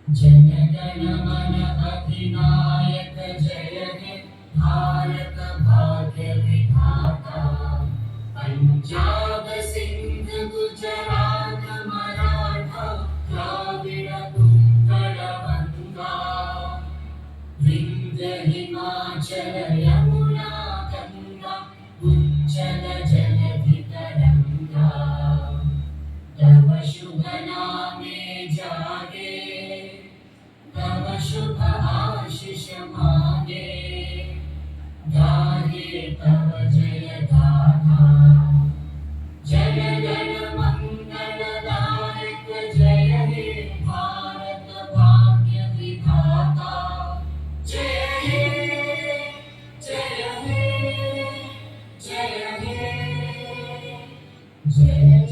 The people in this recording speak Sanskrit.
जनगण मन अधिनायक जय हे भारत भाग्य विधाता। पंजाब सिंध गुजरात मराठा द्राविड उत्कल बंगा। विंध्य हिमाचल यमुना गंगा उच्चल जलधि तरंगा। तव शुभ नामे जागे तव शुभ आशीष मागे। गाहे तव जय गाथा जन गण मंगलदायक जय हे भारत भाग्य विधाता। जय हे जय हे जय हे जय